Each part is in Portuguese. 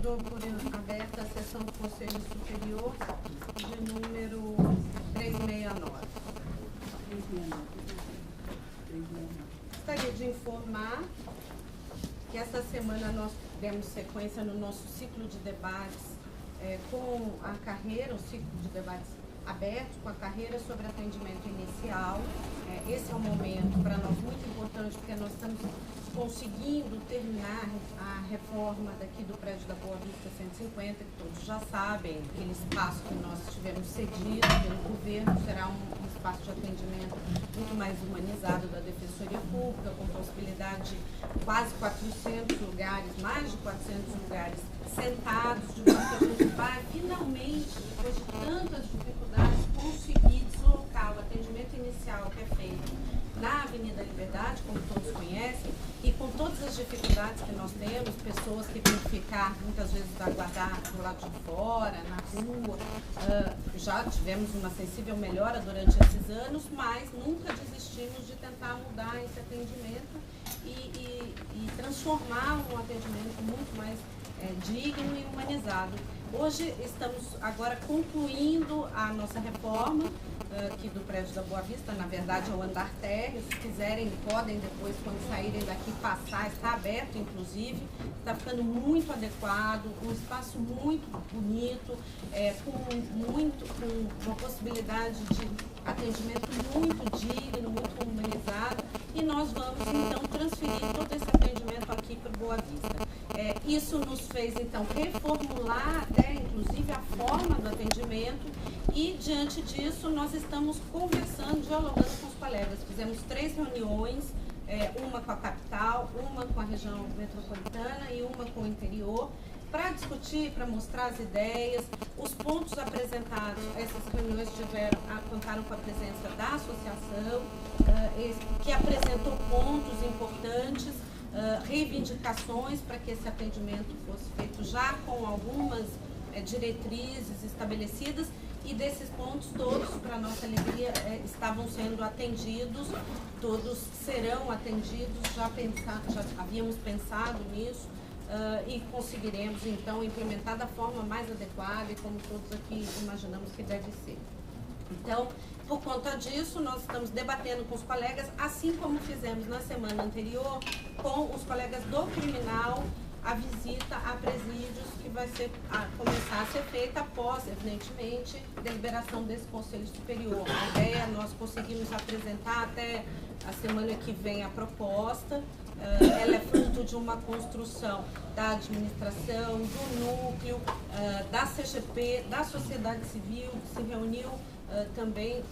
dou por aberta a sessão do Conselho Superior de número 369. Gostaria de informar que essa semana nós demos sequência no nosso ciclo de debates com a carreira, o ciclo de debates aberto com a carreira sobre atendimento inicial. Esse é um momento para nós muito importante, porque nós estamos conseguindo terminar a reforma daqui do prédio da Boa Vista 150, que todos já sabem, aquele espaço que nós tivemos cedido pelo governo, será um espaço de atendimento muito mais humanizado da Defensoria Pública, com possibilidade de quase 400 lugares, mais de 400 lugares sentados, de modo que a gente vai finalmente, depois de tantas dificuldades, conseguir deslocar o atendimento inicial que é feito na Avenida Liberdade, como todos conhecem, e com todas as dificuldades que nós temos, pessoas que têm que ficar muitas vezes aguardar do lado de fora, na rua, já tivemos uma sensível melhora durante esses anos, mas nunca desistimos de tentar mudar esse atendimento e transformar um atendimento muito mais digno e humanizado. Hoje estamos agora concluindo a nossa reforma aqui do prédio da Boa Vista, na verdade é o andar térreo, se quiserem podem depois, quando saírem daqui, passar, está aberto inclusive, está ficando muito adequado, um espaço muito bonito, com uma possibilidade de atendimento muito digno, muito humanizado, e nós vamos então transferir todo esse atendimento aqui para Boa Vista. Isso nos fez então reformular até inclusive a forma do atendimento, e diante disso nós estamos conversando, dialogando com os colegas. Fizemos 3 reuniões, uma com a capital, uma com a região metropolitana e uma com o interior, para discutir, para mostrar as ideias, os pontos apresentados. Essas reuniões contaram com a presença da associação, que apresentou pontos importantes, reivindicações para que esse atendimento fosse feito já com algumas diretrizes estabelecidas, e desses pontos todos, para nossa alegria, estavam sendo atendidos, todos serão atendidos, já havíamos pensado nisso, e conseguiremos então implementar da forma mais adequada e como todos aqui imaginamos que deve ser. Então, por conta disso, nós estamos debatendo com os colegas, assim como fizemos na semana anterior com os colegas do criminal, a visita a presídios que vai começar a ser feita após, evidentemente, deliberação desse Conselho Superior. A ideia, nós conseguimos apresentar até a semana que vem a proposta. Ela é fruto de uma construção da administração, do núcleo, da CGP, da sociedade civil, que se reuniu também,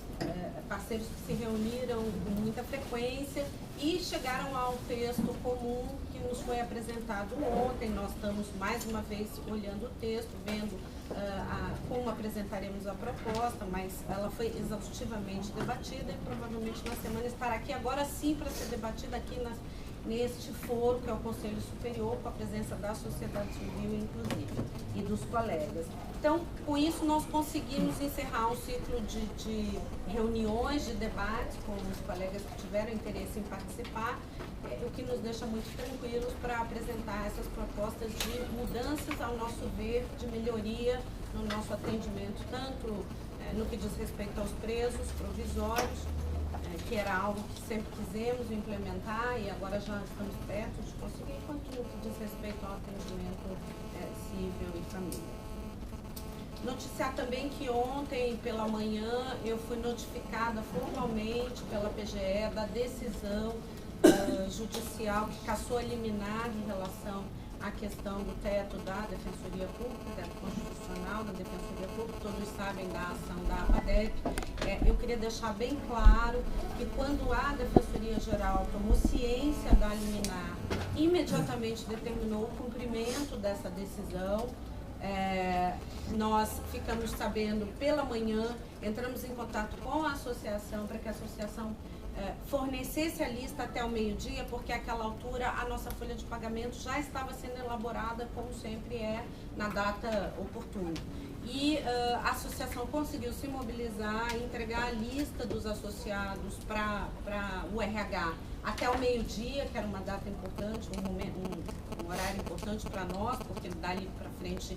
parceiros que se reuniram com muita frequência e chegaram ao texto comum que nos foi apresentado ontem. Nós estamos mais uma vez olhando o texto, vendo como apresentaremos a proposta, mas ela foi exaustivamente debatida e provavelmente na semana estará aqui agora sim para ser debatida aqui neste foro, que é o Conselho Superior, com a presença da sociedade civil, inclusive, e dos colegas. Então, com isso, nós conseguimos encerrar um ciclo de reuniões, de debates com os colegas que tiveram interesse em participar, o que nos deixa muito tranquilos para apresentar essas propostas de mudanças, ao nosso ver, de melhoria no nosso atendimento, tanto no que diz respeito aos presos provisórios, que era algo que sempre quisemos implementar e agora já estamos perto de conseguir, quanto no que diz respeito ao atendimento civil e família. Noticiar também que ontem pela manhã eu fui notificada formalmente pela PGE da decisão judicial que cassou a liminar em relação à questão do teto da Defensoria Pública, teto constitucional da Defensoria Pública. Todos sabem da ação da APADEP. Eu queria deixar bem claro que quando a Defensoria Geral tomou ciência da liminar, imediatamente determinou o cumprimento dessa decisão. Nós ficamos sabendo pela manhã, entramos em contato com a associação para que a associação fornecesse a lista até o meio-dia, porque àquela altura a nossa folha de pagamento já estava sendo elaborada, como sempre na data oportuna. E a associação conseguiu se mobilizar e entregar a lista dos associados para o RH até o meio-dia, que era uma data importante, um um horário importante para nós, porque dali para frente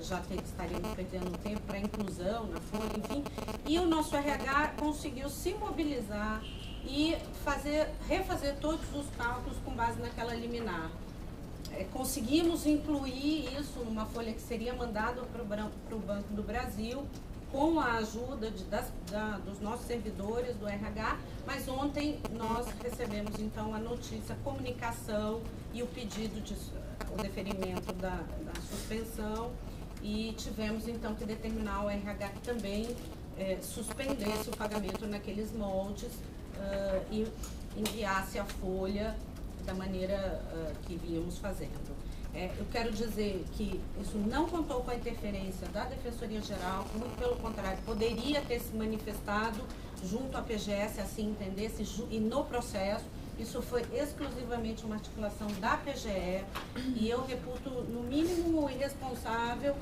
já estaríamos perdendo tempo para inclusão na folha, enfim. E o nosso RH conseguiu se mobilizar e refazer todos os cálculos com base naquela liminar. Conseguimos incluir isso numa folha que seria mandada para o Banco do Brasil, com a ajuda dos nossos servidores do RH, mas ontem nós recebemos então a notícia, a comunicação e o pedido o deferimento da suspensão, e tivemos então que determinar o RH que também suspendesse o pagamento naqueles moldes e enviasse a folha da maneira que vínhamos fazendo. Eu quero dizer que isso não contou com a interferência da Defensoria Geral, muito pelo contrário, poderia ter se manifestado junto à PGS, assim entendesse, e no processo, isso foi exclusivamente uma articulação da PGE, e eu reputo, no mínimo, irresponsável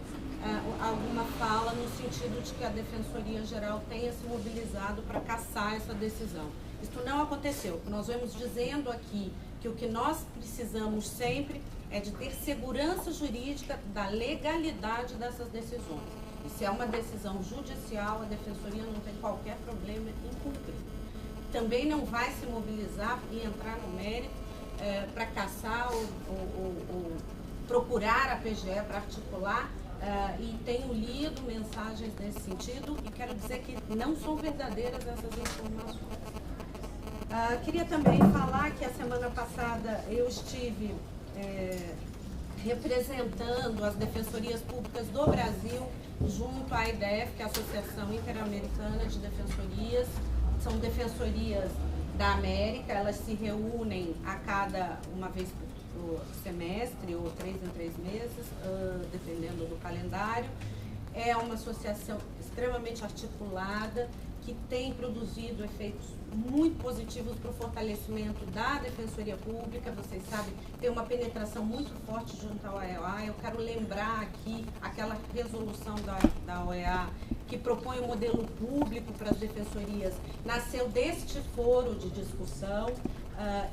alguma fala no sentido de que a Defensoria Geral tenha se mobilizado para cassar essa decisão. Isso não aconteceu. Nós vamos dizendo aqui que o que nós precisamos sempre é de ter segurança jurídica da legalidade dessas decisões. E se é uma decisão judicial, a Defensoria não tem qualquer problema em cumprir. Também não vai se mobilizar e entrar no mérito para caçar ou procurar a PGE para articular, e tenho lido mensagens nesse sentido e quero dizer que não são verdadeiras essas informações. Queria também falar que a semana passada eu estive representando as defensorias públicas do Brasil junto à IDF, que é a Associação Interamericana de Defensorias. São defensorias da América, elas se reúnem uma vez por semestre ou 3 em 3 meses, dependendo do calendário. É uma associação extremamente articulada, que tem produzido efeitos muito positivos para o fortalecimento da Defensoria Pública. Vocês sabem, tem uma penetração muito forte junto à OEA. Eu quero lembrar aqui aquela resolução da OEA que propõe um modelo público para as defensorias, nasceu deste foro de discussão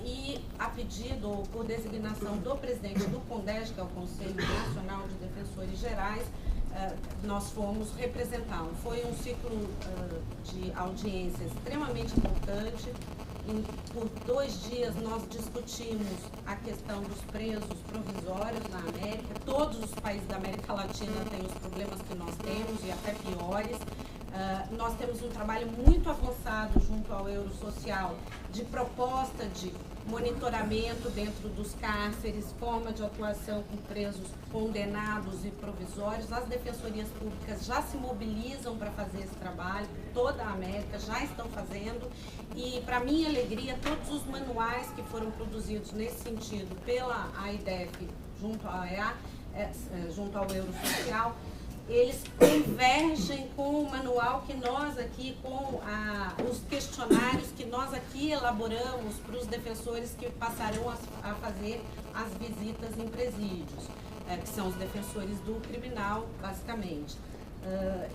e a pedido ou por designação do presidente do CONDEG, que é o Conselho Nacional de Defensores Gerais, nós fomos representá-lo. Foi um ciclo de audiência extremamente importante. Por 2 dias nós discutimos a questão dos presos provisórios na América. Todos os países da América Latina têm os problemas que nós temos e até piores. Nós temos um trabalho muito avançado junto ao Eurosocial de proposta de monitoramento dentro dos cárceres, forma de atuação com presos condenados e provisórios. As defensorias públicas já se mobilizam para fazer esse trabalho, toda a América já estão fazendo, e para minha alegria, todos os manuais que foram produzidos nesse sentido pela AIDEF junto à OEA, junto ao Eurosocial, eles convergem com o manual que nós aqui, com os questionários que nós aqui elaboramos para os defensores que passarão a fazer as visitas em presídios, que são os defensores do criminal, basicamente.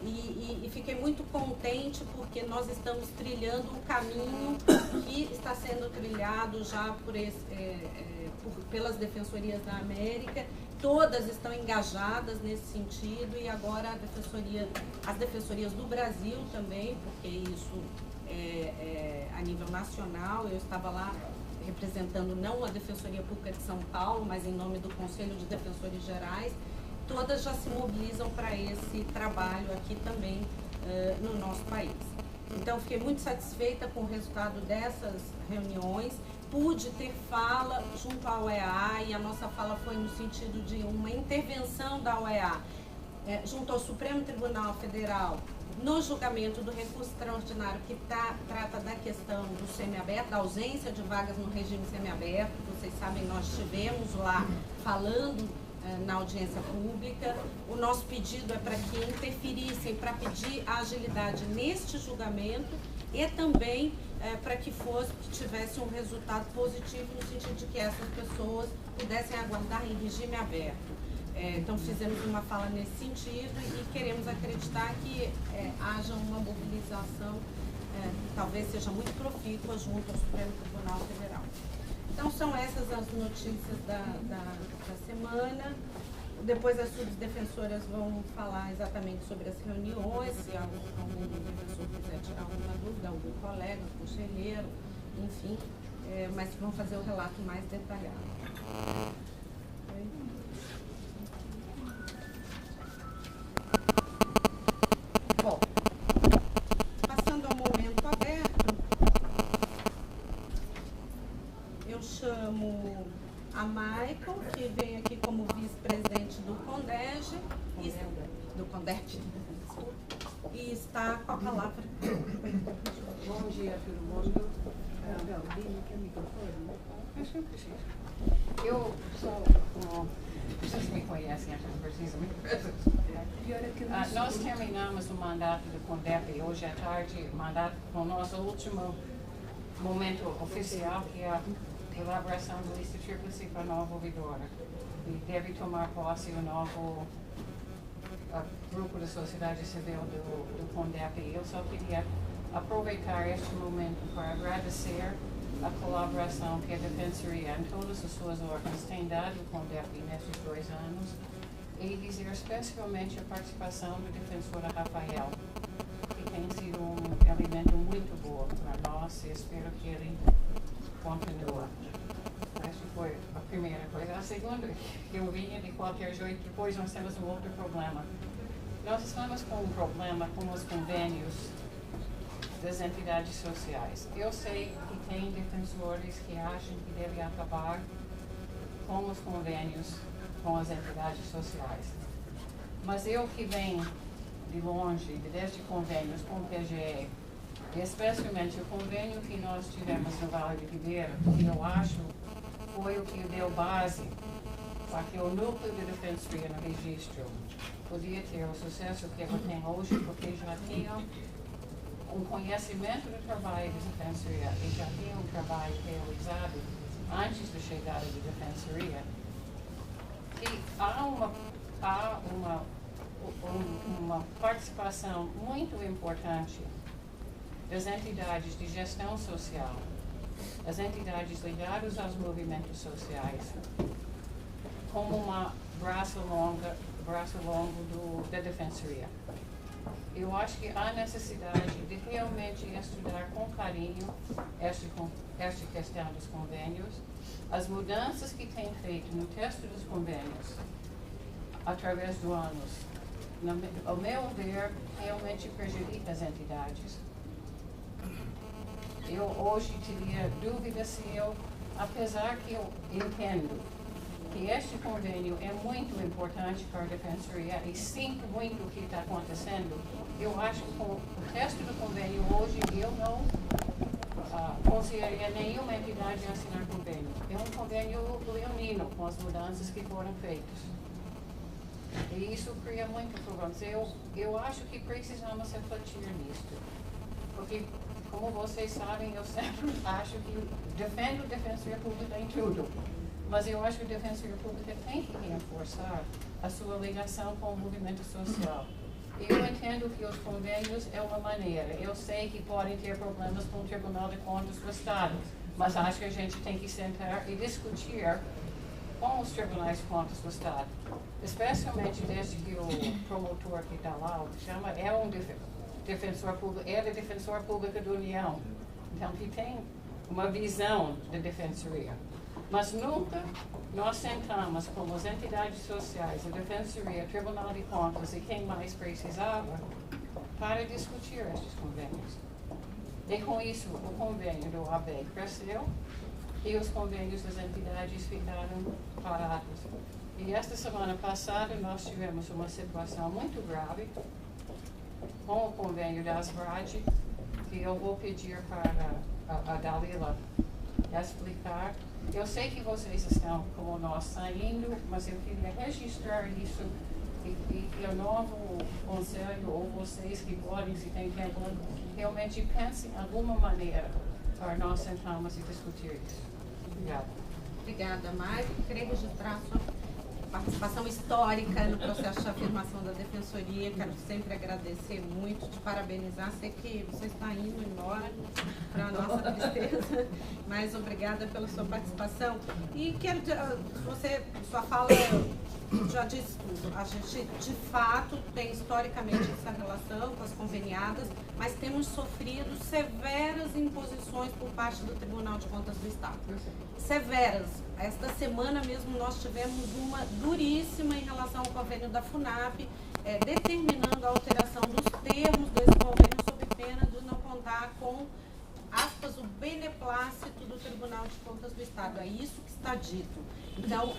E fiquei muito contente porque nós estamos trilhando um caminho que está sendo trilhado já pelas defensorias da América. Todas estão engajadas nesse sentido, e agora as defensorias do Brasil também, porque isso é a nível nacional. Eu estava lá representando não a Defensoria Pública de São Paulo, mas em nome do Conselho de Defensores Gerais. Todas já se mobilizam para esse trabalho aqui também no nosso país. Então, fiquei muito satisfeita com o resultado dessas reuniões. Pude ter fala junto à OEA, e a nossa fala foi no sentido de uma intervenção da OEA junto ao Supremo Tribunal Federal no julgamento do recurso extraordinário que trata da questão do semiaberto, da ausência de vagas no regime semiaberto. Vocês sabem, nós estivemos lá falando na audiência pública. O nosso pedido é para que interferissem, para pedir a agilidade neste julgamento, e também para que tivesse um resultado positivo no sentido de que essas pessoas pudessem aguardar em regime aberto. Então fizemos uma fala nesse sentido e queremos acreditar que haja uma mobilização, talvez seja muito profícua junto ao Supremo Tribunal Federal. Então, são essas as notícias da semana. Depois as subdefensoras vão falar exatamente sobre as reuniões, se algum defensor quiser tirar alguma dúvida, algum colega, conselheiro, enfim, mas vão fazer o relato mais detalhado. Bom, passando ao momento aberto, eu chamo a Maicon, que vem aqui como vice-presidente do CONDERJ, e está com a palavra. Bom dia a todo mundo. Eu sou, vocês me conhecem, acho que precisa me apresentar. Nós terminamos o mandato do CONDEP hoje à tarde, mandato com o nosso último momento oficial, que é a elaboração da lista tríplice para a nova ouvidora. E deve tomar posse o novo grupo da sociedade civil do CONDEP. Eu só queria aproveitar este momento para agradecer a colaboração que a Defensoria em todas as suas ordens tem dado ao CONDEP nestes 2 anos e dizer especialmente a participação do defensor Rafael, que tem sido um elemento muito bom para nós e espero que ele continue. Acho que foi a primeira coisa. A segunda, que eu vinha de qualquer jeito, depois nós temos um outro problema. Nós estamos com um problema com os convênios das entidades sociais. Eu sei que tem defensores que acham que deve acabar com os convênios com as entidades sociais. Mas eu que venho de longe, desde convênios com o PGE, especialmente o convênio que nós tivemos no Vale do Ribeira, que eu acho foi o que deu base para que o núcleo de defensoria no registro podia ter o sucesso que ele tem hoje, porque já tinha um conhecimento do trabalho de defensoria e já tinha um trabalho realizado antes da chegada da defensoria. E há uma participação muito importante das entidades de gestão social, as entidades ligadas aos movimentos sociais, como um braço longo da defensoria. Eu acho que há necessidade de realmente estudar com carinho esta questão dos convênios, as mudanças que tem feito no texto dos convênios através dos anos, ao meu ver, realmente prejudica as entidades. Eu hoje teria dúvida se eu, apesar que eu entendo que este convênio é muito importante para a defensoria e sinto muito o que está acontecendo, eu acho que com o texto do convênio hoje eu não consideraria nenhuma entidade assinar convênio. É um convênio leonino com as mudanças que foram feitas. E isso cria muitos problemas. Eu acho que precisamos refletir nisto. Porque, como vocês sabem, eu sempre acho que defendo a Defensoria Pública em tudo. Mas eu acho que a Defensoria Pública tem que reforçar a sua ligação com o movimento social. Eu entendo que os convênios é uma maneira. Eu sei que podem ter problemas com o Tribunal de Contas do Estado, mas acho que a gente tem que sentar e discutir com os Tribunais de Contas do Estado. Especialmente desde que o promotor que está lá, é um defensor público, é a Defensor Pública da União. Então, que tem uma visão da defensoria. Mas nunca nós sentamos como as entidades sociais, a Defensoria, o Tribunal de Contas e quem mais precisava para discutir estes convênios. E com isso, o convênio do AB cresceu e os convênios das entidades ficaram parados. E esta semana passada nós tivemos uma situação muito grave com o convênio da ASBRAD, que eu vou pedir para a Dalila explicar. Eu sei que vocês estão, como nós, saindo, mas eu queria registrar isso e o novo conselho, ou vocês que podem, se tem tempo, realmente pensem em alguma maneira para nós sentarmos e discutir isso. Obrigada. Obrigada, Maicon. Queria registrar só participação histórica no processo de afirmação da Defensoria. Quero sempre agradecer muito, te parabenizar. Sei que você está indo embora, para a nossa tristeza, mas obrigada pela sua participação. E quero, sua fala já disse tudo. A gente, de fato, tem historicamente essa relação com as conveniadas, mas temos sofrido severas imposições por parte do Tribunal de Contas do Estado. Severas. Esta semana mesmo nós tivemos uma duríssima em relação ao convênio da FUNAP, determinando a alteração dos termos desse convênio sob pena de não contar com, aspas, o beneplácito do Tribunal de Contas do Estado. É isso que está dito. Então,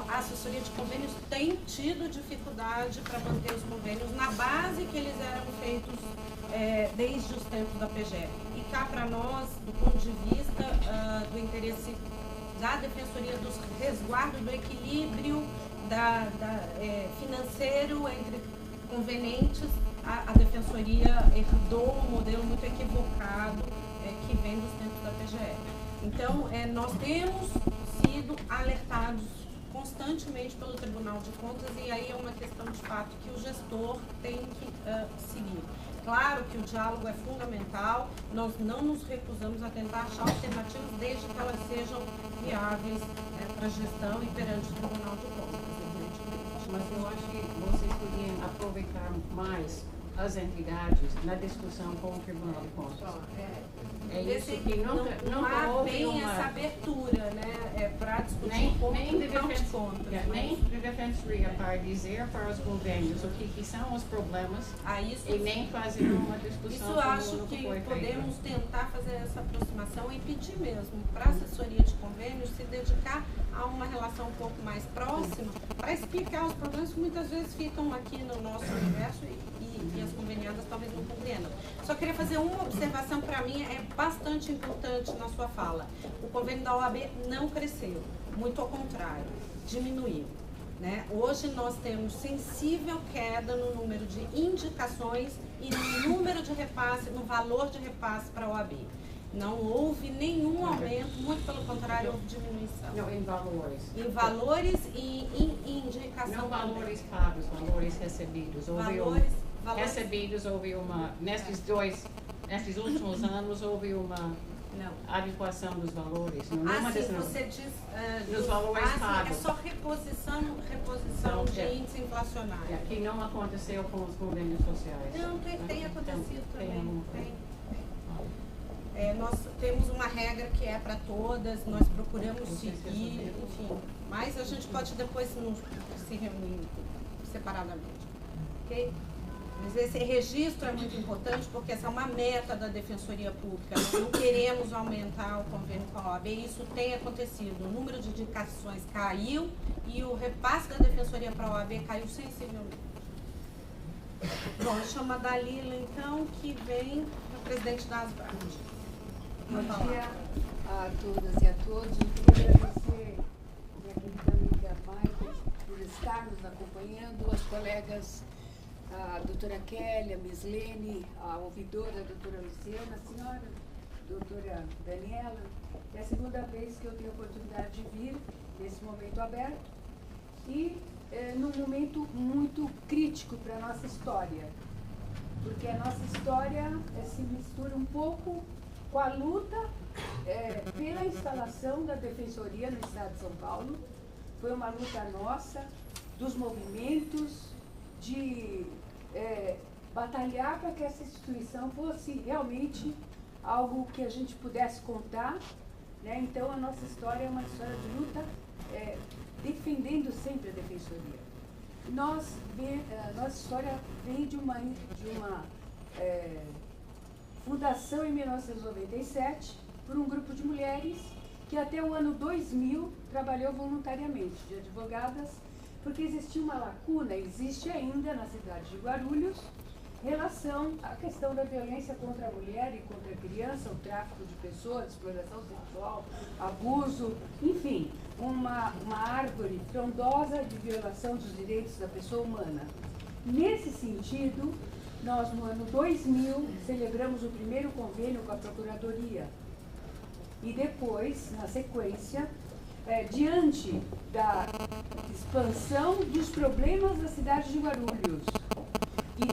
a assessoria de convênios tem tido dificuldade para manter os convênios na base que eles eram feitos desde os tempos da PGE. E cá para nós, do ponto de vista do interesse da Defensoria, dos resguardos, do equilíbrio financeiro entre convenientes, a Defensoria herdou um modelo muito equivocado que vem dos tempos da PGE. Então, nós temos sido alertados constantemente pelo Tribunal de Contas, e aí é uma questão de fato que o gestor tem que seguir. Claro que o diálogo é fundamental, nós não nos recusamos a tentar achar alternativas desde que elas sejam viáveis para a gestão e perante o Tribunal de Contas, evidentemente. Mas eu acho que vocês podiam aproveitar mais as entidades na discussão com o Tribunal de Contas. É isso que não há houve bem essa abertura, né, para discutir nem de Defensoria para dizer para os convênios o que são os problemas e nem fazer uma discussão. Isso acho que podemos tentar fazer essa aproximação e pedir mesmo para a assessoria de convênios se dedicar a uma relação um pouco mais próxima para explicar os problemas que muitas vezes ficam aqui no nosso universo e as conveniadas talvez não compreendam. Só queria fazer uma observação, para mim é bastante importante na sua fala. O convênio da OAB não cresceu, muito ao contrário, diminuiu. Né? Hoje nós temos sensível queda no número de indicações e no número de repasse, no valor de repasse para a OAB. Não houve nenhum aumento, muito pelo contrário, houve diminuição. Não, em valores. Em valores e em indicação. Não valores pagos, valores recebidos. Valores recebidos, houve uma, nestes últimos anos, houve uma adequação dos valores. Você diz dos valores pagos. É só reposição de índice inflacionário. Que não aconteceu com os convênios sociais. Não, tem acontecido também. Nós temos uma regra que é para todas, nós procuramos seguir, enfim. Mas a gente pode depois se reunir separadamente. Ok? Mas esse registro é muito importante porque essa é uma meta da Defensoria Pública. Nós não queremos aumentar o convênio com a OAB, e isso tem acontecido. O número de indicações caiu e o repasse da Defensoria para a OAB caiu sensivelmente. Bom, eu chamo a Dalila, então, que vem o presidente da ASBRAD. Bom dia a todas e a todos. Eu queria agradecer a minha querida amiga Maicon por estar nos acompanhando, as colegas, a doutora Kelly, a Mislene, a ouvidora, a doutora Luciana, a senhora, a doutora Daniela. É a segunda vez que eu tenho a oportunidade de vir nesse momento aberto e num momento muito crítico para a nossa história, porque a nossa história se mistura um pouco com a luta pela instalação da Defensoria no Estado de São Paulo. Foi uma luta nossa, dos movimentos, de batalhar para que essa instituição fosse realmente algo que a gente pudesse contar, né? Então, a nossa história é uma história de luta, defendendo sempre a Defensoria. Nossa história vem de uma fundação em 1997 por um grupo de mulheres que até o ano 2000 trabalhou voluntariamente de advogadas, porque existia uma lacuna, existe ainda na cidade de Guarulhos, relação à questão da violência contra a mulher e contra a criança, o tráfico de pessoas, exploração sexual, abuso, enfim, uma árvore frondosa de violação dos direitos da pessoa humana. Nesse sentido, nós no ano 2000 celebramos o primeiro convênio com a Procuradoria e depois, na sequência, diante da expansão dos problemas da cidade de Guarulhos e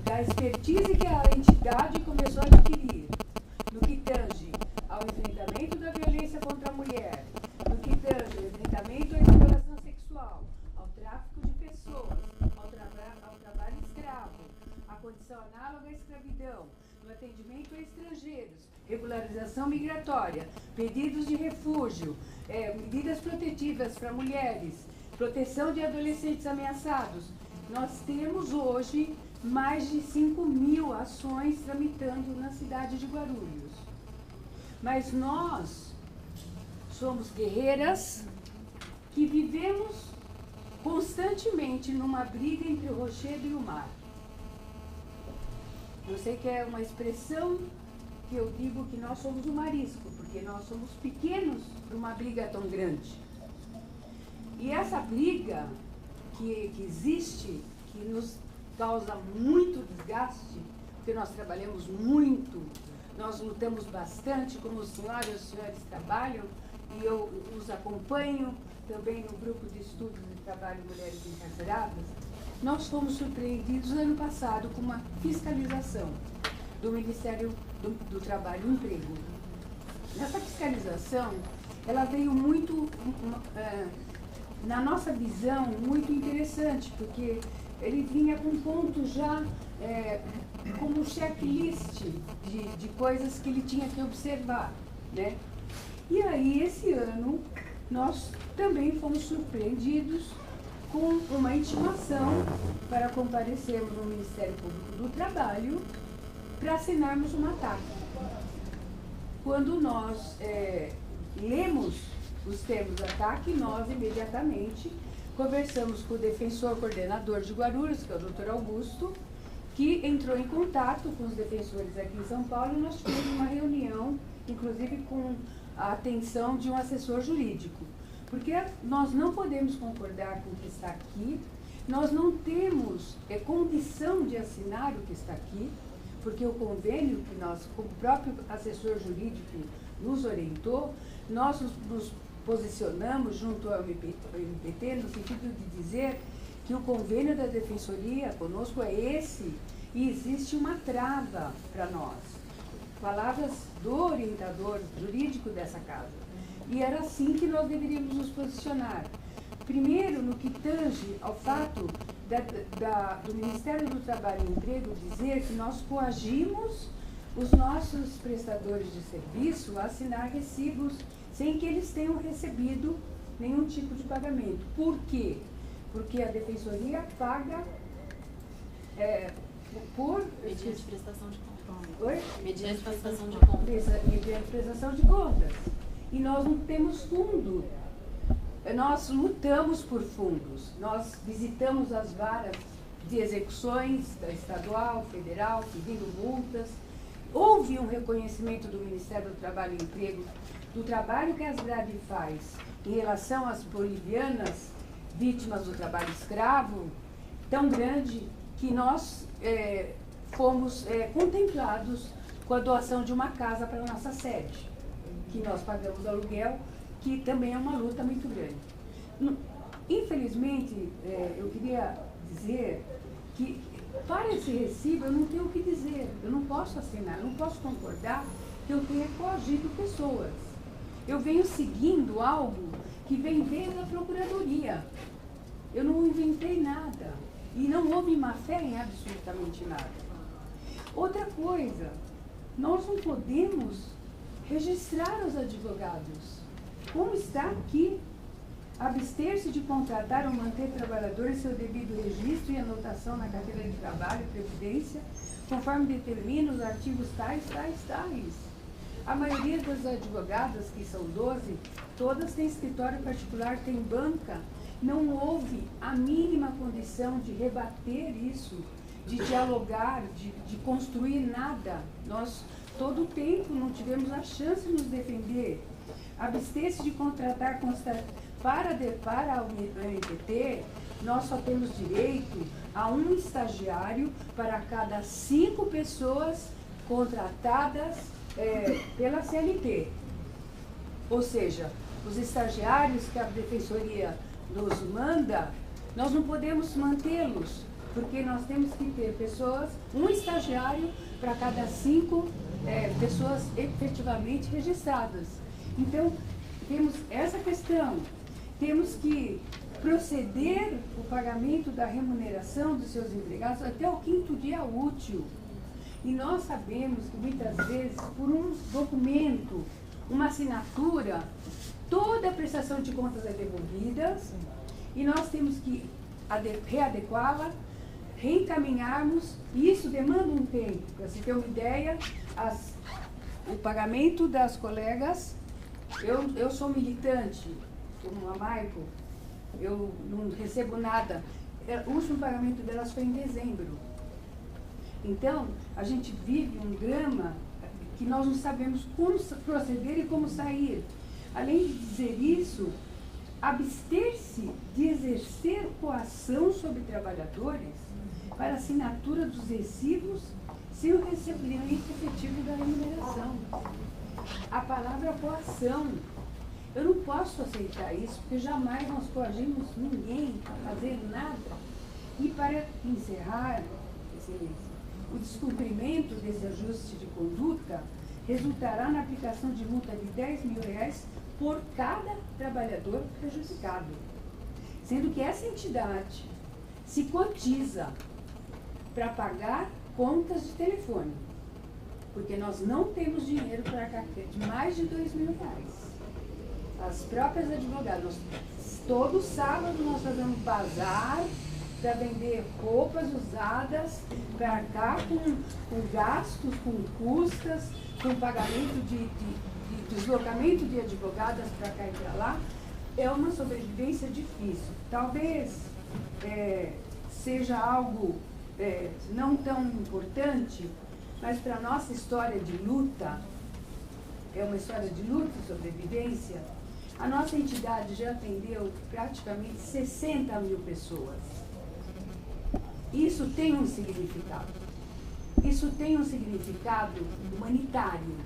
da expertise que a entidade começou a adquirir no que tange ao enfrentamento da violência contra a mulher, no que tange ao enfrentamento à exploração sexual, ao tráfico de pessoas, ao trabalho escravo, à condição análoga à escravidão, no atendimento a estrangeiros, regularização migratória, pedidos de refúgio, medidas protetivas para mulheres, proteção de adolescentes ameaçados. Nós temos hoje mais de 5.000 ações tramitando na cidade de Guarulhos. Mas nós somos guerreiras que vivemos constantemente numa briga entre o rochedo e o mar. Eu sei que é uma expressão que eu digo que nós somos o marisco, porque nós somos pequenos para uma briga tão grande. E essa briga que existe, que nos causa muito desgaste, porque nós trabalhamos muito, nós lutamos bastante, como os senhores trabalham, e eu os acompanho também no grupo de estudos de trabalho Mulheres Encarceradas. Nós fomos surpreendidos ano passado com uma fiscalização do Ministério do Trabalho e Emprego. Nessa fiscalização, ela veio muito, na nossa visão, muito interessante, porque ele vinha com pontos já como checklist de coisas que ele tinha que observar, né? E aí, esse ano, nós também fomos surpreendidos com uma intimação para comparecermos no Ministério Público do Trabalho para assinarmos uma TAC. Quando nós lemos os termos da TAC, nós imediatamente conversamos com o defensor coordenador de Guarulhos, que é o Dr. Augusto, que entrou em contato com os defensores aqui em São Paulo, e nós tivemos uma reunião, inclusive com a atenção de um assessor jurídico. Porque nós não podemos concordar com o que está aqui, nós não temos condição de assinar o que está aqui, porque o convênio que nós, como o próprio assessor jurídico nos orientou, nós nos posicionamos junto ao MPT no sentido de dizer que o convênio da Defensoria conosco é esse e existe uma trava para nós. Palavras do orientador jurídico dessa casa. E era assim que nós deveríamos nos posicionar. Primeiro, no que tange ao fato do Ministério do Trabalho e Emprego dizer que nós coagimos os nossos prestadores de serviço a assinar recibos sem que eles tenham recebido nenhum tipo de pagamento. Por quê? Porque a Defensoria paga por... Mediante prestação de contas. Oi? Mediante prestação de contas. Mediante prestação de contas. E nós não temos fundo. Nós lutamos por fundos. Nós visitamos as varas de execuções da estadual, federal, pedindo multas. Houve um reconhecimento do Ministério do Trabalho e Emprego do trabalho que a Asbrab faz em relação às bolivianas vítimas do trabalho escravo, tão grande que nós fomos contemplados com a doação de uma casa para a nossa sede, que nós pagamos aluguel, que também é uma luta muito grande. Infelizmente, eu queria dizer que para esse recibo eu não tenho o que dizer, eu não posso assinar, eu não posso concordar que eu tenha coagido pessoas. Eu venho seguindo algo que vem desde a Procuradoria. Eu não inventei nada e não houve má fé em absolutamente nada. Outra coisa, nós não podemos registrar os advogados. Como está aqui, abster-se de contratar ou manter trabalhador em seu devido registro e anotação na carteira de trabalho e previdência, conforme determina os artigos tais. A maioria das advogadas, que são 12, todas têm escritório particular, têm banca. Não houve a mínima condição de rebater isso, de dialogar, de construir nada. Nós, todo o tempo, não tivemos a chance de nos defender. Abster-se de contratar para o MPT, nós só temos direito a um estagiário para cada 5 pessoas contratadas pela CLT. Ou seja, os estagiários que a Defensoria nos manda, nós não podemos mantê-los, porque nós temos que ter pessoas, um estagiário para cada 5 pessoas efetivamente registradas. Então, temos essa questão. Temos que proceder o pagamento da remuneração dos seus empregados até o 5º dia útil. E nós sabemos que muitas vezes, por um documento, uma assinatura, toda a prestação de contas é devolvida e nós temos que readequá-la, reencaminharmos, e isso demanda um tempo. Para se ter uma ideia, o pagamento das colegas, eu sou militante, como a Maico, eu não recebo nada. O último pagamento delas foi em dezembro. Então, a gente vive um drama que nós não sabemos como proceder e como sair. Além de dizer isso, abster-se de exercer coação sobre trabalhadores para assinatura dos recibos sem o recebimento efetivo da remuneração. A palavra coação. Eu não posso aceitar isso, porque jamais nós coagimos ninguém a fazer nada. E para encerrar, Excelência, o descumprimento desse ajuste de conduta resultará na aplicação de multa de R$10 mil por cada trabalhador prejudicado, sendo que essa entidade se cotiza para pagar contas de telefone, porque nós não temos dinheiro para carteira de mais de R$2 mil. As próprias advogadas, todo sábado nós fazemos bazar para vender roupas usadas, para arcar com gastos, com custas, com pagamento de deslocamento de advogadas para cá e para lá. É uma sobrevivência difícil. Talvez seja algo não tão importante, mas para a nossa história de luta, é uma história de luta e sobrevivência. A nossa entidade já atendeu praticamente 60 mil pessoas. Isso tem um significado. Isso tem um significado humanitário,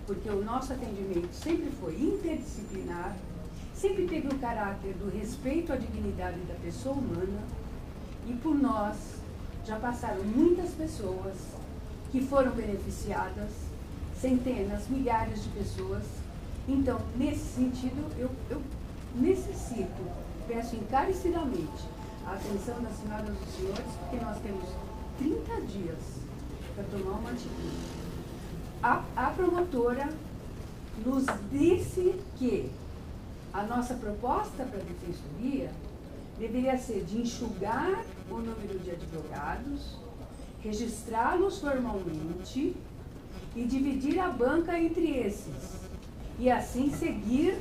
porque o nosso atendimento sempre foi interdisciplinar, sempre teve o caráter do respeito à dignidade da pessoa humana, e por nós já passaram muitas pessoas que foram beneficiadas, centenas, milhares de pessoas. Então, nesse sentido, eu necessito, peço encarecidamente a atenção das senhoras e dos senhores, porque nós temos 30 dias para tomar uma atitude. A promotora nos disse que a nossa proposta para a defensoria deveria ser de enxugar o número de advogados, registrá-los formalmente e dividir a banca entre esses. E assim seguir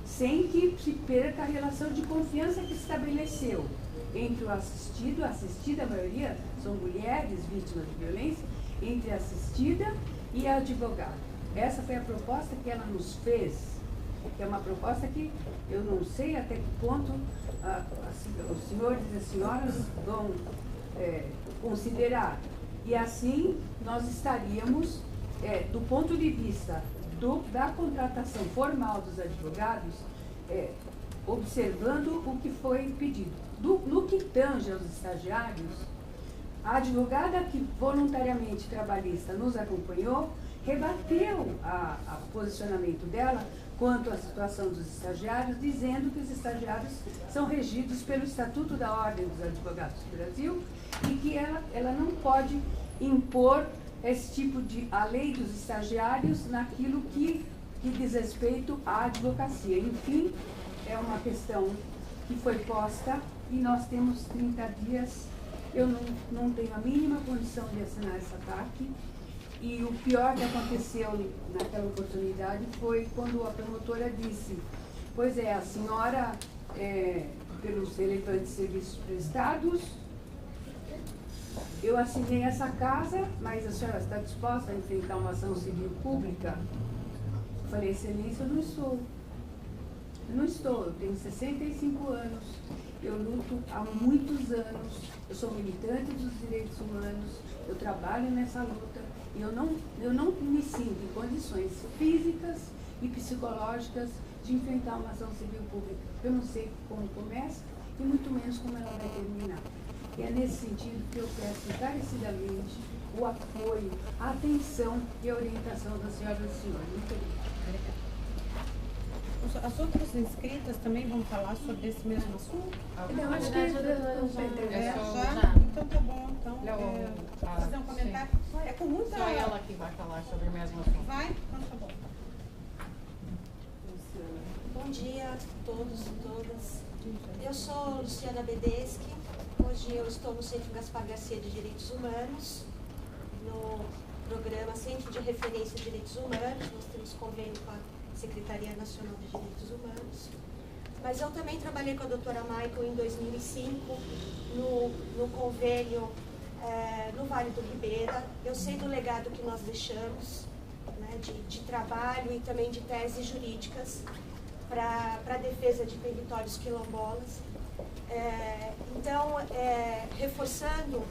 sem que se perca a relação de confiança que se estabeleceu entre o assistido, a assistida, a maioria são mulheres vítimas de violência, entre a assistida e a advogada. Essa foi a proposta que ela nos fez, que é uma proposta que eu não sei até que ponto os senhores e as senhoras vão considerar. E assim nós estaríamos, do ponto de vista da contratação formal dos advogados, observando o que foi pedido. No que tange aos estagiários, a advogada que voluntariamente trabalhista nos acompanhou, rebateu o posicionamento dela quanto à situação dos estagiários, dizendo que os estagiários são regidos pelo Estatuto da Ordem dos Advogados do Brasil e que ela não pode impor esse tipo a lei dos estagiários naquilo que diz respeito à advocacia. Enfim, é uma questão que foi posta e nós temos 30 dias. Eu não tenho a mínima condição de assinar esse ataque. E o pior que aconteceu naquela oportunidade foi quando a promotora disse: pois a senhora, pelos relevantes serviços prestados, eu assinei essa casa, mas a senhora está disposta a enfrentar uma ação civil pública? Eu falei: Excelência, eu não estou. Eu não estou, eu tenho 65 anos, eu luto há muitos anos, eu sou militante dos direitos humanos, eu trabalho nessa luta e eu não me sinto em condições físicas e psicológicas de enfrentar uma ação civil pública. Eu não sei como começa e muito menos como ela vai terminar. E é nesse sentido que eu peço encarecidamente o apoio, a atenção e a orientação da senhora e do senhor. Muito obrigada. As outras inscritas também vão falar sobre esse mesmo assunto? Não, acho que Já? Então tá bom. Então, fazer um comentário. É com muita... Só ela que vai falar sobre o mesmo assunto. Vai? Então tá bom. Bom dia a todos e todas. Eu sou Luciana Bedeschi. Hoje eu estou no Centro Gaspar Garcia de Direitos Humanos, no programa Centro de Referência de Direitos Humanos. Nós temos convênio com a Secretaria Nacional de Direitos Humanos. Mas eu também trabalhei com a doutora Michael em 2005, no convênio no Vale do Ribeira. Eu sei do legado que nós deixamos, né, de trabalho e também de teses jurídicas para a defesa de territórios quilombolas. Então, reforçando,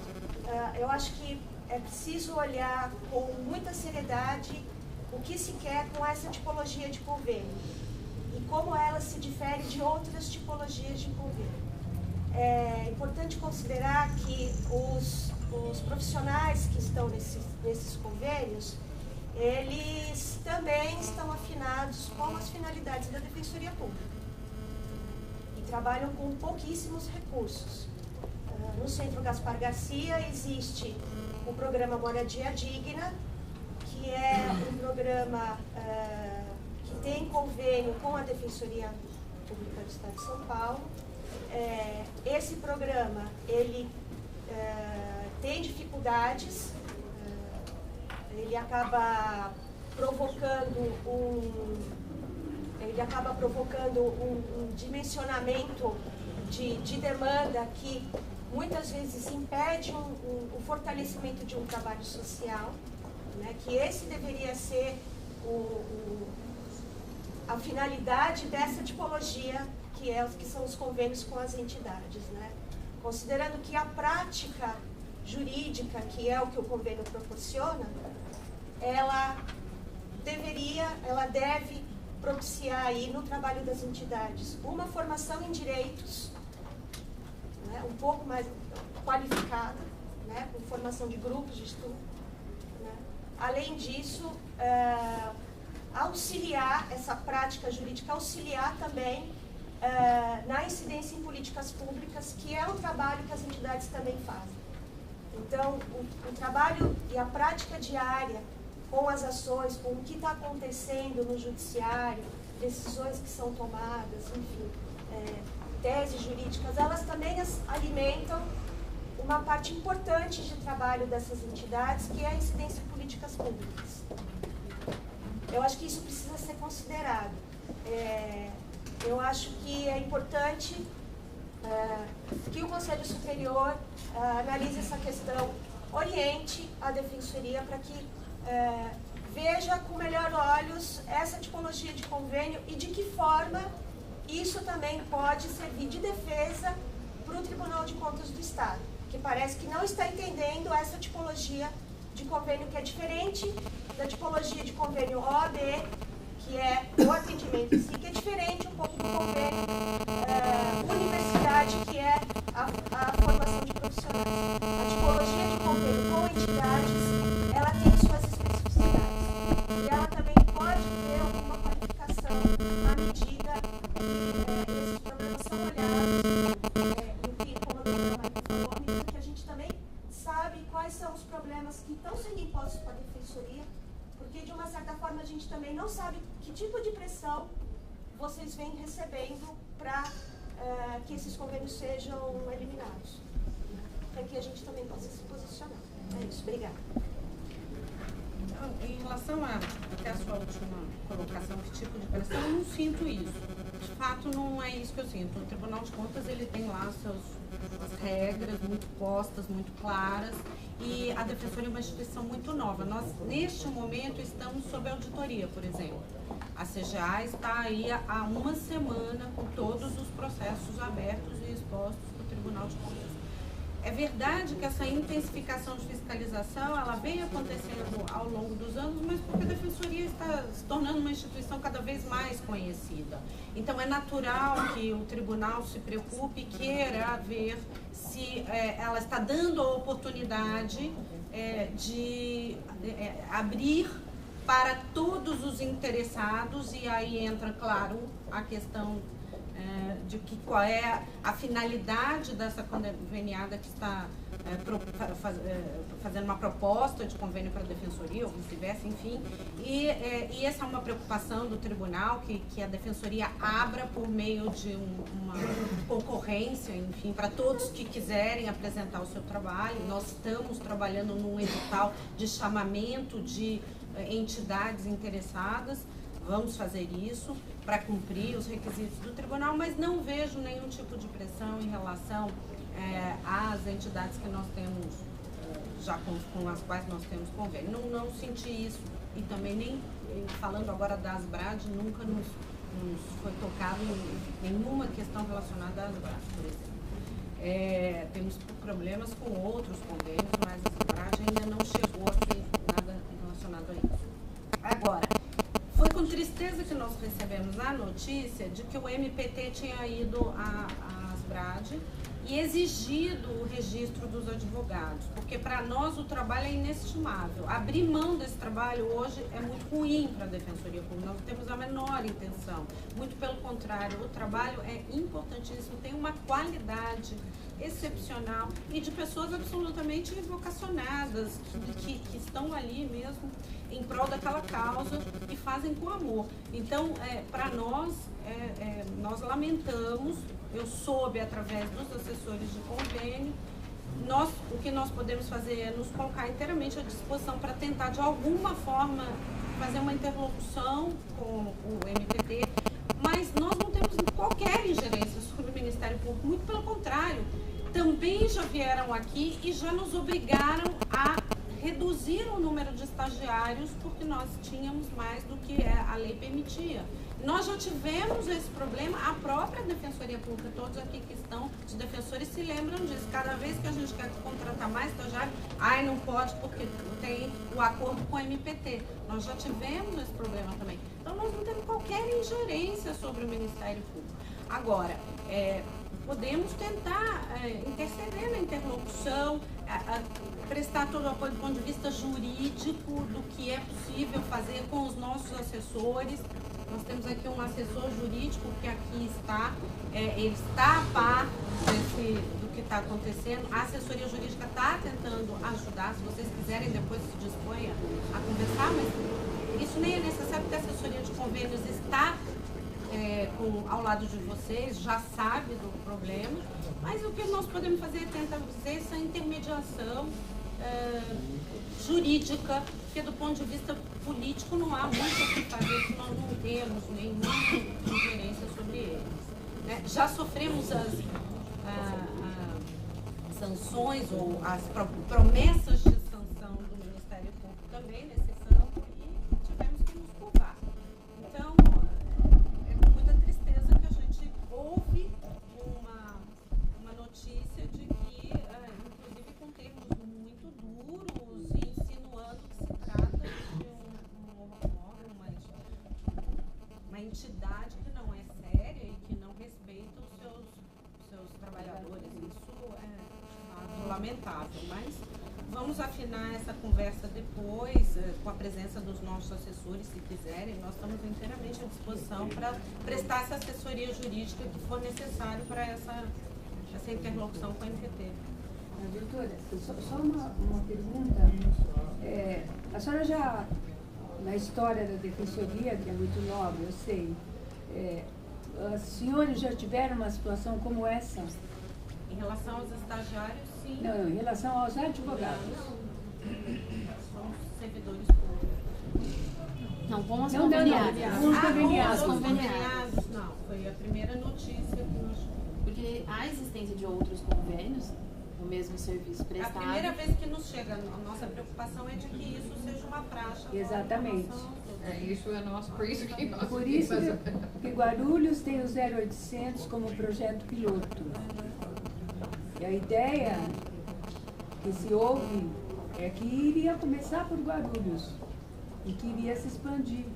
eu acho que é preciso olhar com muita seriedade o que se quer com essa tipologia de convênio e como ela se difere de outras tipologias de convênio. É importante considerar que os profissionais que estão nesses convênios, eles também estão afinados com as finalidades da Defensoria Pública e trabalham com pouquíssimos recursos. No Centro Gaspar Garcia existe o programa Moradia Digna, que é um programa que tem convênio com a Defensoria Pública do Estado de São Paulo. Esse programa, ele tem dificuldades, ele acaba provocando um dimensionamento de demanda que muitas vezes impede o fortalecimento de um trabalho social, né, que esse deveria ser a finalidade dessa tipologia, que são os convênios com as entidades, né? Considerando que a prática jurídica, que é o que o convênio proporciona, ela deve propiciar aí no trabalho das entidades uma formação em direitos, né, um pouco mais qualificada, né, com formação de grupos de estudo, né. Além disso, auxiliar essa prática jurídica, auxiliar também na incidência em políticas públicas, que é um trabalho que as entidades também fazem. Então, o trabalho e a prática diária com as ações, com o que está acontecendo no judiciário, decisões que são tomadas, enfim, teses jurídicas, elas também alimentam uma parte importante de trabalho dessas entidades, que é a incidência em políticas públicas. Eu acho que isso precisa ser considerado. Eu acho que é importante que o Conselho Superior analise essa questão, oriente a Defensoria para que veja com melhor olhos essa tipologia de convênio e de que forma isso também pode servir de defesa para o Tribunal de Contas do Estado, que parece que não está entendendo essa tipologia de convênio, que é diferente da tipologia de convênio OAB, que é o atendimento em si, que é diferente um pouco do convênio universidade, que é a formação de profissionais. A tipologia de convênio com entidades, ela tem suas especificidades. E ela também pode ter alguma qualificação à medida que esses problemas são olhados. E que, como a doutora Maria falou, à medida que a gente também sabe quais são os problemas que estão sendo impostos para a Defensoria, porque de uma certa forma a gente também não sabe que tipo de pressão vocês vêm recebendo para que esses convênios sejam eliminados. Para que a gente também possa se posicionar. É isso, obrigada. Então, em relação até a sua última colocação, que tipo de pressão, eu não sinto isso. De fato, não é isso que eu sinto. O Tribunal de Contas, ele tem lá suas regras muito postas, muito claras, e a Defensoria é uma instituição muito nova. Nós, neste momento, estamos sob auditoria, por exemplo. A CGA está aí há uma semana com todos os processos abertos e expostos para o Tribunal de Contas. É verdade que essa intensificação de fiscalização, ela vem acontecendo ao longo dos anos, mas porque a Defensoria está se tornando uma instituição cada vez mais conhecida. Então é natural que o tribunal se preocupe e queira ver se ela está dando a oportunidade de abrir para todos os interessados, e aí entra, claro, a questão de qual é a finalidade dessa conveniada que está fazendo uma proposta de convênio para a Defensoria, ou vice-versa, enfim. E essa é uma preocupação do tribunal, que a Defensoria abra por meio de uma concorrência, enfim, para todos que quiserem apresentar o seu trabalho. Nós estamos trabalhando num edital de chamamento de entidades interessadas. Vamos fazer isso para cumprir os requisitos do tribunal, mas não vejo nenhum tipo de pressão em relação às entidades que nós temos, já com as quais nós temos convênio. Não senti isso, e também nem falando agora da Asbrad, nunca nos foi tocado nenhuma questão relacionada à Asbrad, por exemplo. Temos problemas com outros convênios, mas a Asbrad ainda não chegou aqui nada relacionado a isso. Agora, foi com tristeza que nós recebemos a notícia de que o MPT tinha ido à Asbrad e exigido o registro dos advogados, porque para nós o trabalho é inestimável. Abrir mão desse trabalho hoje é muito ruim para a Defensoria Pública, nós não temos a menor intenção, muito pelo contrário, o trabalho é importantíssimo, tem uma qualidade excepcional e de pessoas absolutamente vocacionadas, que estão ali mesmo em prol daquela causa e fazem com amor. Então, para nós, nós lamentamos, eu soube através dos assessores de convênio, o que nós podemos fazer é nos colocar inteiramente à disposição para tentar, de alguma forma, fazer uma interlocução com o MPT, mas nós não temos qualquer ingerência sobre o Ministério Público, muito pelo contrário, também já vieram aqui e já nos obrigaram a reduzir o número de estagiários, porque nós tínhamos mais do que a lei permitia. Nós já tivemos esse problema, a própria Defensoria Pública, todos aqui que estão, os defensores se lembram disso. Cada vez que a gente quer contratar mais estagiário, não pode porque tem o acordo com o MPT. Nós já tivemos esse problema também. Então nós não temos qualquer ingerência sobre o Ministério Público. Agora, podemos tentar interceder na interlocução, prestar todo o apoio do ponto de vista jurídico do que é possível fazer com os nossos assessores. Nós temos aqui um assessor jurídico que aqui está, ele está a par do que está acontecendo. A assessoria jurídica está tentando ajudar, se vocês quiserem depois se disponha a conversar, mas isso nem é necessário, porque a assessoria de convênios está ao lado de vocês, já sabe do problema, mas o que nós podemos fazer é tentar fazer essa intermediação jurídica, porque do ponto de vista político não há muito o que fazer, porque nós não temos nenhuma ingerência sobre eles. Já sofremos as sanções ou as promessas de sanção do Ministério Público também nesse campo e tivemos que nos curvar. Então, é com muita tristeza que a gente ouve uma notícia de que, inclusive com termos muito duros e insinuando que se trata de uma entidade que não é séria e que não respeita os seus trabalhadores. Isso é lamentável, mas vamos afinar essa conversa depois, com a presença dos nossos assessores, se quiserem. Nós estamos inteiramente à disposição para prestar essa assessoria jurídica que for necessário para essa interlocução com a MPT. Doutora, só uma pergunta. A senhora já, na história da Defensoria, que é muito nova, eu sei, os senhores já tiveram uma situação como essa? Em relação aos estagiários, sim. Não, em relação aos advogados. São servidores públicos. Não, com as Não, conveniadas. Com os conveniados. Com os conveniados, não. Foi a primeira notícia que nós... Porque há existência de outros convênios, o mesmo serviço prestado. A primeira vez que nos chega, a nossa preocupação é de que isso seja uma praxe. Exatamente. Isso é nosso, por isso que nós... Por isso que Guarulhos tem o 0800 como projeto piloto. E a ideia que se ouve é que iria começar por Guarulhos e que iria se expandir.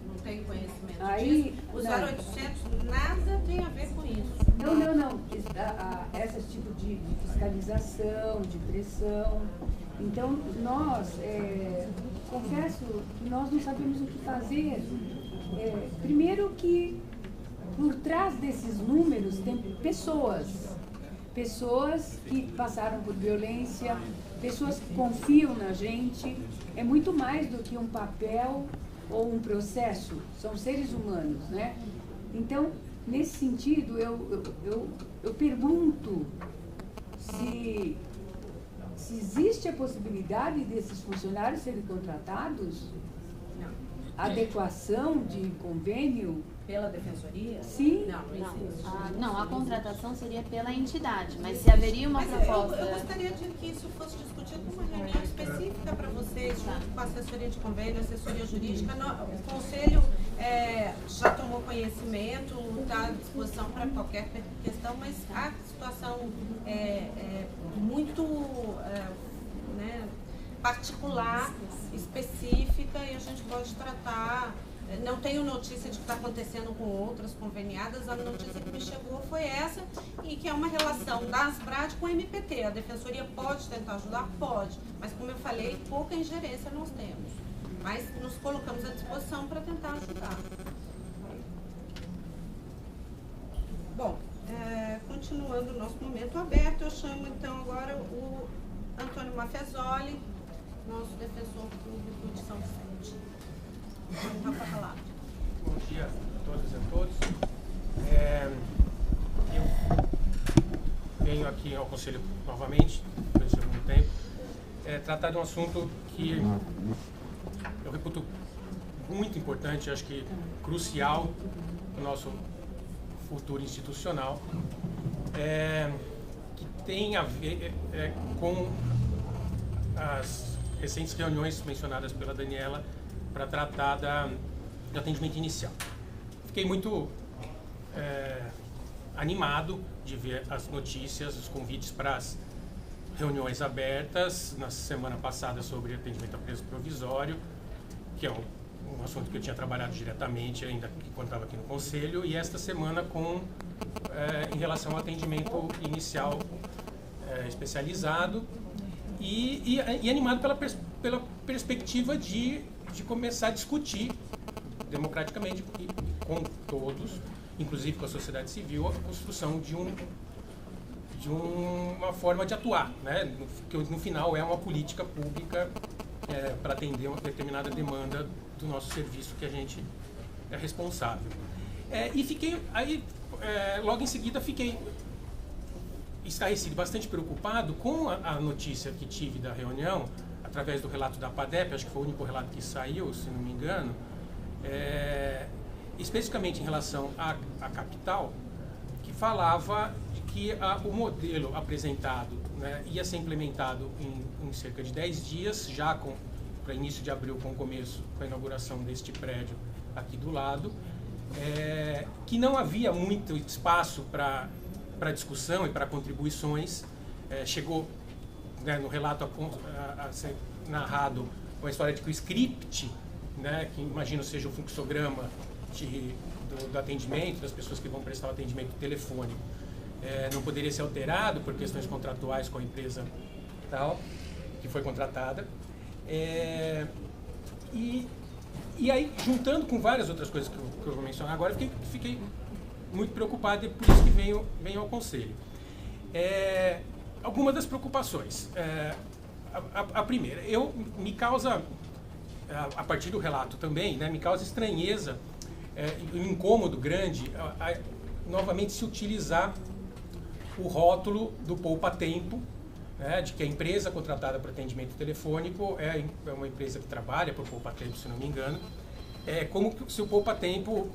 Não tem conhecimento Aí, disso. O não. 0800 nada tem a ver com isso. Não. Esse tipo de fiscalização, de pressão. Então, nós, confesso que nós não sabemos o que fazer. Primeiro que por trás desses números tem pessoas que passaram por violência, pessoas que confiam na gente. É muito mais do que um papel ou um processo, são seres humanos, né? Então, nesse sentido, eu pergunto se existe a possibilidade desses funcionários serem contratados? Não. Adequação de convênio? Pela defensoria? Sim. Não existe. Não, a contratação seria pela entidade, mas se haveria uma Mas proposta... eu gostaria de que isso fosse discutido numa reunião específica para vocês, junto com a assessoria de convênio, assessoria jurídica. O Conselho já tomou conhecimento, está à disposição para qualquer questão, mas a situação é muito particular, específica, e a gente pode tratar. Não tenho notícia de que está acontecendo com outras conveniadas. A notícia que me chegou foi essa, e que é uma relação da Asbrad com a MPT. A Defensoria pode tentar ajudar? Pode. Mas, como eu falei, pouca ingerência nós temos. Mas nos colocamos à disposição para tentar ajudar. Bom, continuando o nosso momento aberto, eu chamo então agora o Antônio Maffezoli, nosso defensor público de São Vicente. Então, para falar. Bom dia a todas e a todos. Eu venho aqui ao Conselho novamente, depois de algum tempo, tratar de um assunto que eu reputo muito importante, acho que crucial para o nosso futuro institucional, que tem a ver com as recentes reuniões mencionadas pela Daniela para tratar do atendimento inicial. Fiquei muito animado de ver as notícias, os convites para as reuniões abertas na semana passada sobre atendimento a preso provisório, que é um assunto que eu tinha trabalhado diretamente ainda quando estava aqui no Conselho, e esta semana em relação ao atendimento inicial especializado, e animado pela perspectiva de começar a discutir democraticamente e com todos, inclusive com a sociedade civil, a construção de uma forma de atuar, né? Que no final é uma política pública para atender uma determinada demanda do nosso serviço que a gente é responsável. E fiquei aí, logo em seguida fiquei estarrecido, bastante preocupado com a notícia que tive da reunião, através do relato da PADEP, acho que foi o único relato que saiu, se não me engano, especificamente em relação à capital, que falava de que o modelo apresentado, né, ia ser implementado em cerca de 10 dias, já para início de abril, com a inauguração deste prédio aqui do lado, que não havia muito espaço para discussão e para contribuições. Chegou, né, no relato a ser narrado uma história de que o script, né, que imagino seja o fluxograma do atendimento, das pessoas que vão prestar o atendimento telefônico, não poderia ser alterado por questões contratuais com a empresa tal, que foi contratada. E aí, juntando com várias outras coisas que eu vou mencionar agora, fiquei muito preocupado, e por isso que venho ao Conselho. Algumas das preocupações. A primeira, me causa, a partir do relato também, né, me causa estranheza, um incômodo grande, novamente se utilizar o rótulo do poupa-tempo, né, de que a empresa contratada para atendimento telefônico é uma empresa que trabalha por poupa-tempo, se não me engano, como se o poupa-tempo,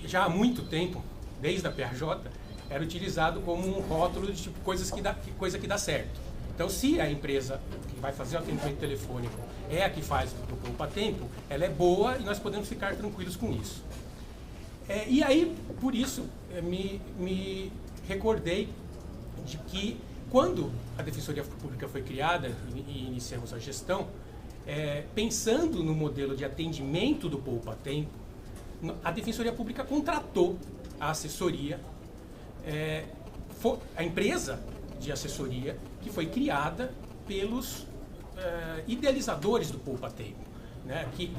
já há muito tempo, desde a PRJ, era utilizado como um rótulo de tipo, coisa que dá certo. Então, se a empresa que vai fazer o atendimento telefônico é a que faz o poupa-tempo, ela é boa e nós podemos ficar tranquilos com isso. E aí, por isso, me recordei de que quando a Defensoria Pública foi criada e iniciamos a gestão, pensando no modelo de atendimento do poupa-tempo, a Defensoria Pública contratou a assessoria, a empresa de assessoria que foi criada pelos idealizadores do poupa-tempo, né, que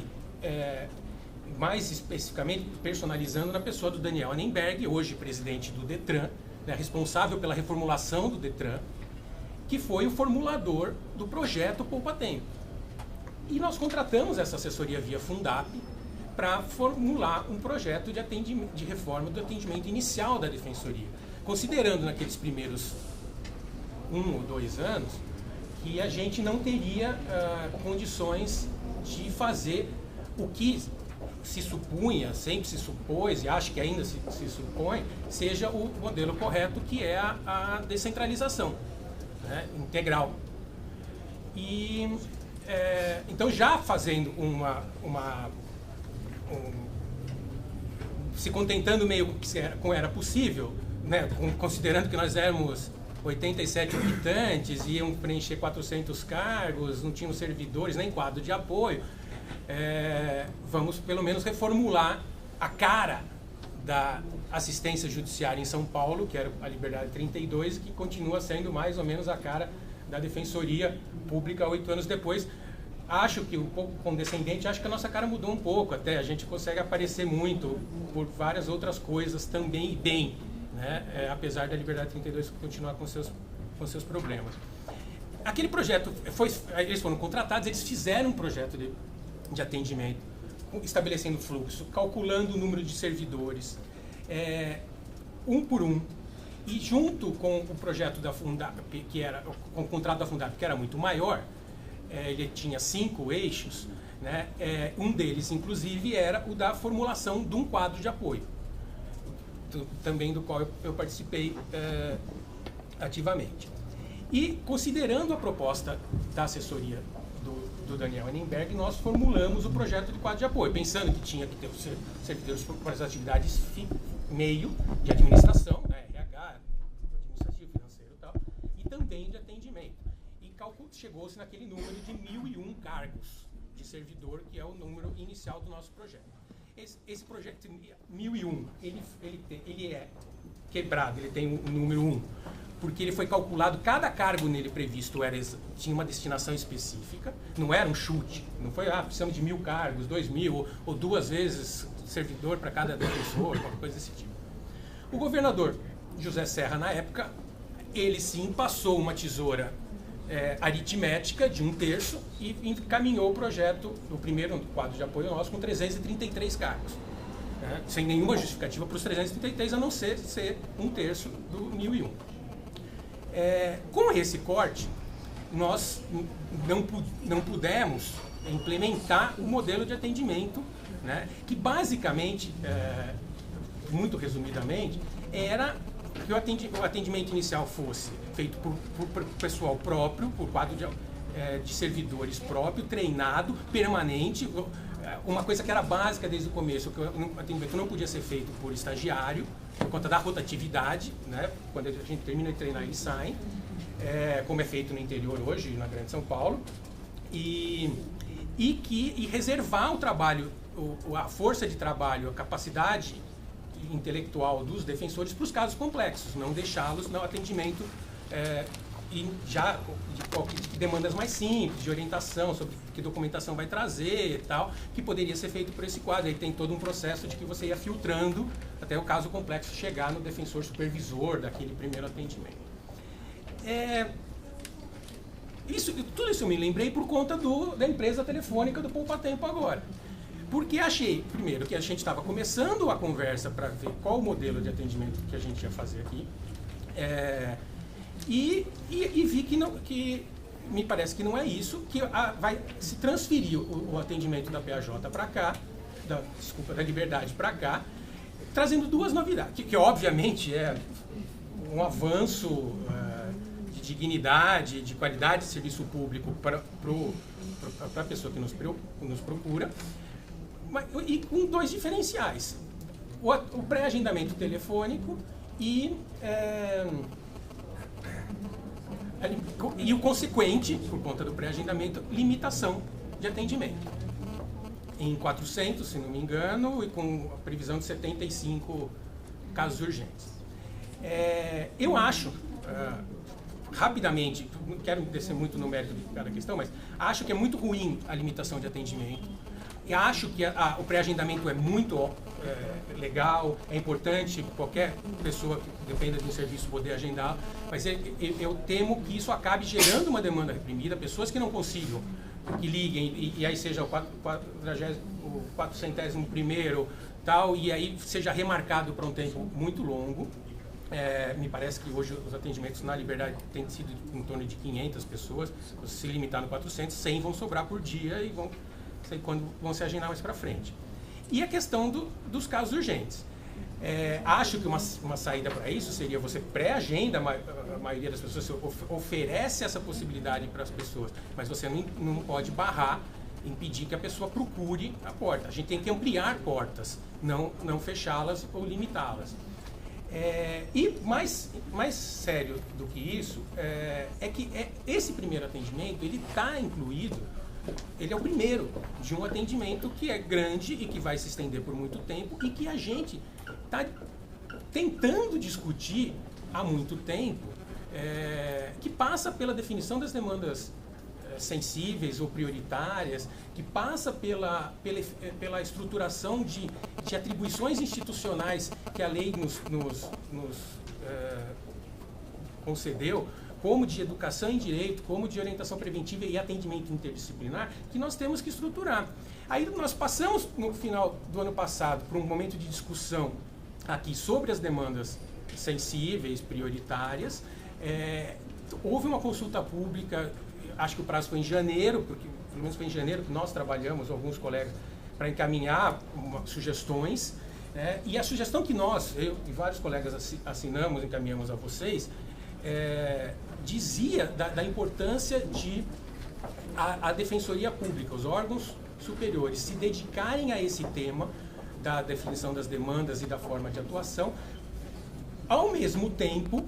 mais especificamente personalizando na pessoa do Daniel Annemberg, hoje presidente do Detran, né, responsável pela reformulação do Detran, que foi o formulador do projeto poupa-tempo. E nós contratamos essa assessoria via Fundap para formular um projeto de reforma do atendimento inicial da Defensoria, considerando naqueles primeiros 1 ou 2 anos que a gente não teria condições de fazer o que se supunha, sempre se supôs, e acho que ainda se supõe, seja o modelo correto, que é a descentralização, né, integral. E, então, já fazendo se contentando meio como era possível, né, considerando que nós éramos 87 habitantes, iam preencher 400 cargos, não tínhamos servidores, nem quadro de apoio, vamos pelo menos reformular a cara da assistência judiciária em São Paulo, que era a Liberdade 32, que continua sendo mais ou menos a cara da Defensoria Pública 8 anos depois. Acho que, um pouco condescendente, acho que a nossa cara mudou um pouco até, a gente consegue aparecer muito por várias outras coisas também, e bem, né? Apesar da Liberdade 32 continuar com seus problemas. Aquele projeto, eles foram contratados, eles fizeram um projeto de atendimento, estabelecendo fluxo, calculando o número de servidores, um por um, e junto com o projeto da Fundap, com o contrato da Fundap, que era muito maior, ele tinha 5 eixos, né? Um deles, inclusive, era o da formulação de um quadro de apoio, também do qual eu participei ativamente. E, considerando a proposta da assessoria do Daniel Annemberg, nós formulamos o projeto de quadro de apoio, pensando que tinha que ter os servidores para as atividades meio de administração, né, RH, administrativo, financeiro e tal, e também de atendimento. E chegou-se naquele número de 1.001 cargos de servidor, que é o número inicial do nosso projeto. Esse projeto 1.001, ele é quebrado, ele tem o número 1, porque ele foi calculado, cada cargo nele previsto tinha uma destinação específica, não era um chute, não foi, precisamos de 1.000 cargos, 2.000, ou 2 vezes servidor para cada defensor, qualquer coisa desse tipo. O governador José Serra, na época, ele sim passou uma tesoura aritmética de 1/3 e encaminhou o projeto, o primeiro quadro de apoio nosso, com 333 cargos. Sem nenhuma justificativa para os 333, a não ser 1/3 do 1.001. Com esse corte, nós não pudemos implementar o modelo de atendimento, né, que basicamente, muito resumidamente, era que o atendimento inicial fosse feito por pessoal próprio, por quadro de servidores próprio, treinado, permanente, uma coisa que era básica desde o começo, que o atendimento não podia ser feito por estagiário, por conta da rotatividade, né? Quando a gente termina de treinar, eles saem, como é feito no interior hoje, na Grande São Paulo, e reservar o trabalho, a força de trabalho, a capacidade intelectual dos defensores para os casos complexos, não deixá-los no atendimento e já de demandas mais simples, de orientação sobre que documentação vai trazer e tal, que poderia ser feito por esse quadro. Aí tem todo um processo de que você ia filtrando até o caso complexo chegar no defensor supervisor daquele primeiro atendimento. Tudo isso eu me lembrei por conta da empresa telefônica do Poupa Tempo agora. Porque achei, primeiro, que a gente estava começando a conversa para ver qual o modelo de atendimento que a gente ia fazer aqui. E vi que me parece que não é isso, que vai se transferir o atendimento da PAJ para cá, da Liberdade para cá, trazendo 2 novidades, que obviamente é um avanço de dignidade, de qualidade de serviço público para a pessoa que nos procura, e com 2 diferenciais: o pré-agendamento telefônico e E o consequente, por conta do pré-agendamento, limitação de atendimento. Em 400, se não me engano, e com a previsão de 75 casos urgentes. Eu acho, rapidamente, não quero descer muito no mérito de cada questão, mas acho que é muito ruim a limitação de atendimento. E acho que o pré-agendamento é muito legal, é importante qualquer pessoa que dependa de um serviço poder agendar, mas eu temo que isso acabe gerando uma demanda reprimida, pessoas que não consigam, que liguem, e aí seja o 401º, tal, e aí seja remarcado para um tempo muito longo. Me parece que hoje os atendimentos na Liberdade têm sido em torno de 500 pessoas. Se limitar no 400, 100 vão sobrar por dia e vão se agendar mais para frente. E a questão dos casos urgentes. Acho que uma saída para isso seria você pré-agenda a maioria das pessoas, você oferece essa possibilidade para as pessoas, mas você não pode barrar, impedir que a pessoa procure a porta. A gente tem que ampliar portas, não fechá-las ou limitá-las. E mais sério do que isso, é que esse primeiro atendimento, ele está incluído, ele é o primeiro de um atendimento que é grande e que vai se estender por muito tempo e que a gente está tentando discutir há muito tempo, que passa pela definição das demandas sensíveis ou prioritárias, que passa pela estruturação de atribuições institucionais que a lei nos concedeu, como de educação em direito, como de orientação preventiva e atendimento interdisciplinar, que nós temos que estruturar. Aí nós passamos, no final do ano passado, por um momento de discussão aqui sobre as demandas sensíveis, prioritárias. Houve uma consulta pública, acho que o prazo foi em janeiro, porque pelo menos foi em janeiro que nós trabalhamos, alguns colegas, para encaminhar sugestões. E a sugestão que eu e vários colegas assinamos, encaminhamos a vocês, dizia da importância de a Defensoria Pública, os órgãos superiores, se dedicarem a esse tema da definição das demandas e da forma de atuação, ao mesmo tempo,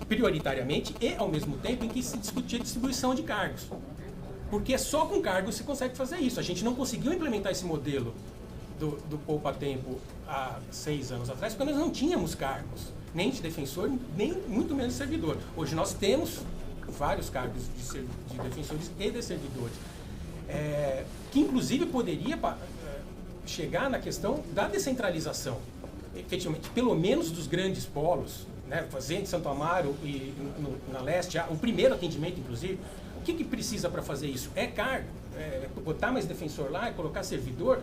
prioritariamente, e ao mesmo tempo em que se discutia a distribuição de cargos. Porque só com cargos se consegue fazer isso. A gente não conseguiu implementar esse modelo do poupa-tempo há 6 anos atrás, porque nós não tínhamos cargos, nem de defensor, nem muito menos de servidor. Hoje nós temos vários cargos de defensores e de servidores, que inclusive poderia chegar na questão da descentralização, efetivamente, pelo menos dos grandes polos, Fazenda, Santo Amaro e na Leste, o primeiro atendimento, inclusive. O que precisa para fazer isso? Cargo, botar mais defensor lá e colocar servidor.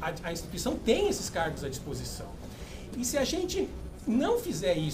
A instituição tem esses cargos à disposição. E se a gente não fizer isso,